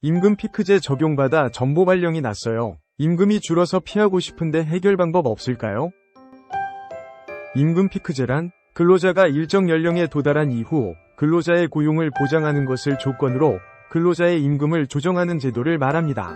임금 피크제 적용받아 전보 발령이 났어요. 임금이 줄어서 피하고 싶은데 해결 방법 없을까요? 임금 피크제란 근로자가 일정 연령에 도달한 이후 근로자의 고용을 보장하는 것을 조건으로 근로자의 임금을 조정하는 제도를 말합니다.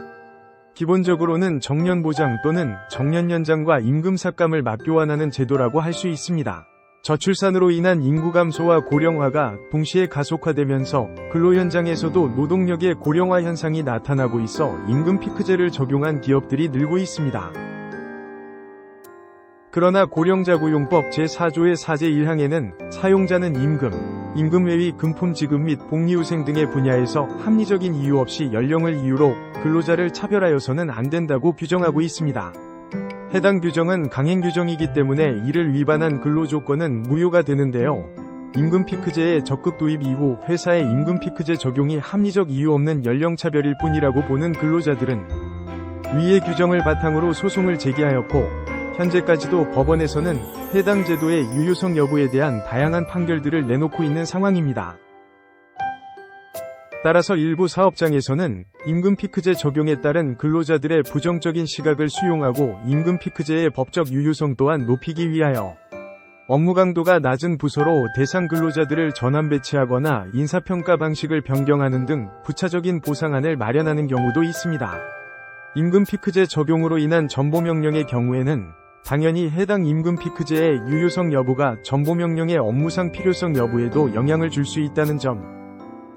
기본적으로는 정년 보장 또는 정년 연장과 임금 삭감을 맞교환하는 제도라고 할 수 있습니다. 저출산으로 인한 인구 감소와 고령화가 동시에 가속화되면서 근로 현장에서도 노동력의 고령화 현상이 나타나고 있어 임금 피크제를 적용한 기업들이 늘고 있습니다. 그러나 고령자고용법 제4조의 사제 1항에는 사용자는 임금 외의 금품 지급 및 복리후생 등의 분야에서 합리적인 이유 없이 연령을 이유로 근로자를 차별하여서는 안 된다고 규정하고 있습니다. 해당 규정은 강행 규정이기 때문에 이를 위반한 근로조건은 무효가 되는데요. 임금 피크제의 적극 도입 이후 회사의 임금 피크제 적용이 합리적 이유 없는 연령차별일 뿐이라고 보는 근로자들은 위의 규정을 바탕으로 소송을 제기하였고 현재까지도 법원에서는 해당 제도의 유효성 여부에 대한 다양한 판결들을 내놓고 있는 상황입니다. 따라서 일부 사업장에서는 임금 피크제 적용에 따른 근로자들의 부정적인 시각을 수용하고 임금 피크제의 법적 유효성 또한 높이기 위하여 업무 강도가 낮은 부서로 대상 근로자들을 전환 배치하거나 인사평가 방식을 변경하는 등 부차적인 보상안을 마련하는 경우도 있습니다. 임금 피크제 적용으로 인한 전보명령의 경우에는 당연히 해당 임금 피크제의 유효성 여부가 전보명령의 업무상 필요성 여부에도 영향을 줄 수 있다는 점,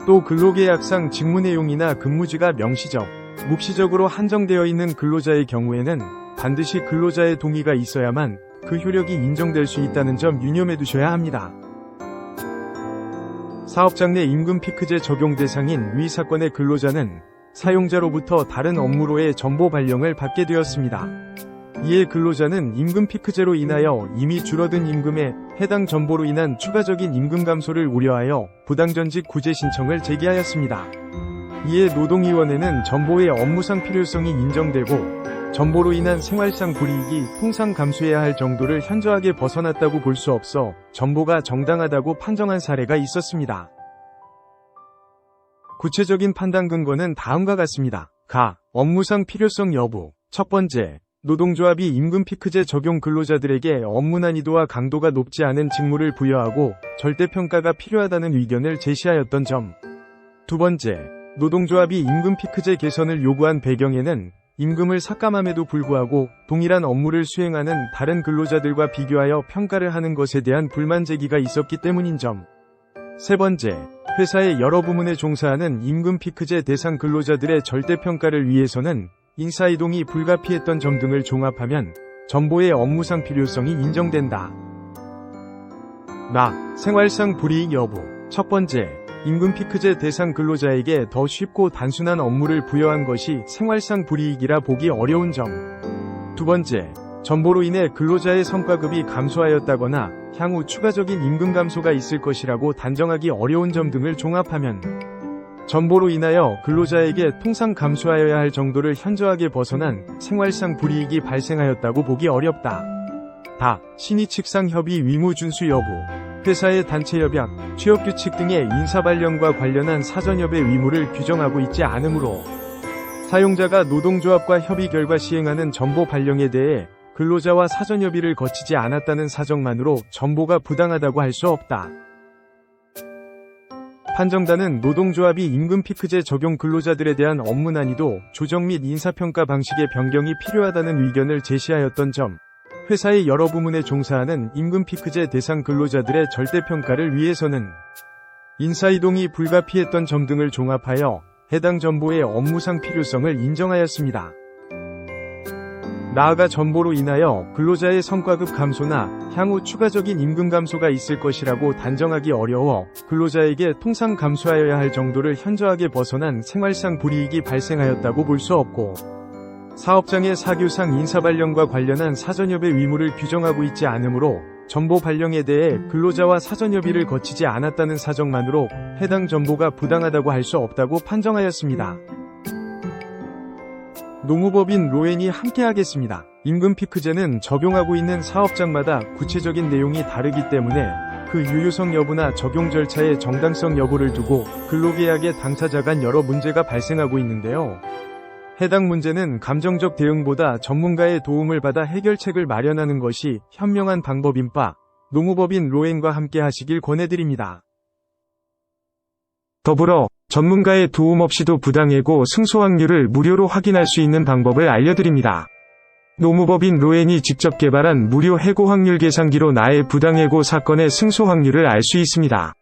또 근로계약상 직무 내용이나 근무지가 명시적, 묵시적으로 한정되어 있는 근로자의 경우에는 반드시 근로자의 동의가 있어야만 그 효력이 인정될 수 있다는 점 유념해 두셔야 합니다. 사업장 내 임금 피크제 적용 대상인 위 사건의 근로자는 사용자로부터 다른 업무로의 전보 발령을 받게 되었습니다. 이에 근로자는 임금 피크제로 인하여 이미 줄어든 임금에 해당 전보로 인한 추가적인 임금 감소를 우려하여 부당전직 구제 신청을 제기하였습니다. 이에 노동위원회는 전보의 업무상 필요성이 인정되고 전보로 인한 생활상 불이익이 통상 감수해야 할 정도를 현저하게 벗어났다고 볼 수 없어 전보가 정당하다고 판정한 사례가 있었습니다. 구체적인 판단 근거는 다음과 같습니다. 업무상 필요성 여부. 첫 번째, 노동조합이 임금 피크제 적용 근로자들에게 업무 난이도와 강도가 높지 않은 직무를 부여하고 절대평가가 필요하다는 의견을 제시하였던 점. 두 번째, 노동조합이 임금 피크제 개선을 요구한 배경에는 임금을 삭감함에도 불구하고 동일한 업무를 수행하는 다른 근로자들과 비교하여 평가를 하는 것에 대한 불만 제기가 있었기 때문인 점. 세 번째, 회사의 여러 부문에 종사하는 임금 피크제 대상 근로자들의 절대평가를 위해서는 인사이동이 불가피했던 점 등을 종합하면 전보의 업무상 필요성이 인정된다. 생활상 불이익 여부. 첫 번째, 임금 피크제 대상 근로자에게 더 쉽고 단순한 업무를 부여한 것이 생활상 불이익이라 보기 어려운 점. 두 번째, 전보로 인해 근로자의 성과급이 감소하였다거나 향후 추가적인 임금 감소가 있을 것이라고 단정하기 어려운 점 등을 종합하면 전보로 인하여 근로자에게 통상 감수하여야 할 정도를 현저하게 벗어난 생활상 불이익이 발생하였다고 보기 어렵다. 신의 측상 협의 의무 준수 여부. 회사의 단체 협약, 취업규칙 등의 인사발령과 관련한 사전협의 의무를 규정하고 있지 않으므로 사용자가 노동조합과 협의 결과 시행하는 전보 발령에 대해 근로자와 사전협의를 거치지 않았다는 사정만으로 전보가 부당하다고 할 수 없다. 판정단은 노동조합이 임금 피크제 적용 근로자들에 대한 업무 난이도 조정 및 인사평가 방식의 변경이 필요하다는 의견을 제시하였던 점, 회사의 여러 부문에 종사하는 임금 피크제 대상 근로자들의 절대평가를 위해서는 인사이동이 불가피했던 점 등을 종합하여 해당 전보의 업무상 필요성을 인정하였습니다. 나아가 전보로 인하여 근로자의 성과급 감소나 향후 추가적인 임금 감소가 있을 것이라고 단정하기 어려워 근로자에게 통상 감수하여야 할 정도를 현저하게 벗어난 생활상 불이익이 발생하였다고 볼 수 없고 사업장의 사규상 인사발령과 관련한 사전협의 의무를 규정하고 있지 않으므로 전보 발령에 대해 근로자와 사전협의를 거치지 않았다는 사정만으로 해당 전보가 부당하다고 할 수 없다고 판정하였습니다. 노무법인 로엔이 함께하겠습니다. 임금 피크제는 적용하고 있는 사업장마다 구체적인 내용이 다르기 때문에 그 유효성 여부나 적용 절차의 정당성 여부를 두고 근로계약의 당사자 간 여러 문제가 발생하고 있는데요. 해당 문제는 감정적 대응보다 전문가의 도움을 받아 해결책을 마련하는 것이 현명한 방법인 바 노무법인 로엔과 함께 하시길 권해드립니다. 더불어 전문가의 도움 없이도 부당해고 승소 확률을 무료로 확인할 수 있는 방법을 알려드립니다. 노무법인 로엔이 직접 개발한 무료 해고 확률 계산기로 나의 부당해고 사건의 승소 확률을 알 수 있습니다.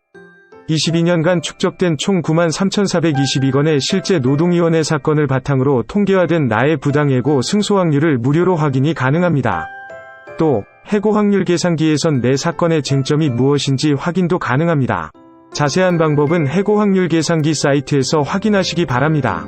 22년간 축적된 총 93,422건의 실제 노동위원회 사건을 바탕으로 통계화된 나의 부당해고 승소 확률을 무료로 확인이 가능합니다. 또 해고 확률 계산기에선 내 사건의 쟁점이 무엇인지 확인도 가능합니다. 자세한 방법은 해고 확률 계산기 사이트에서 확인하시기 바랍니다.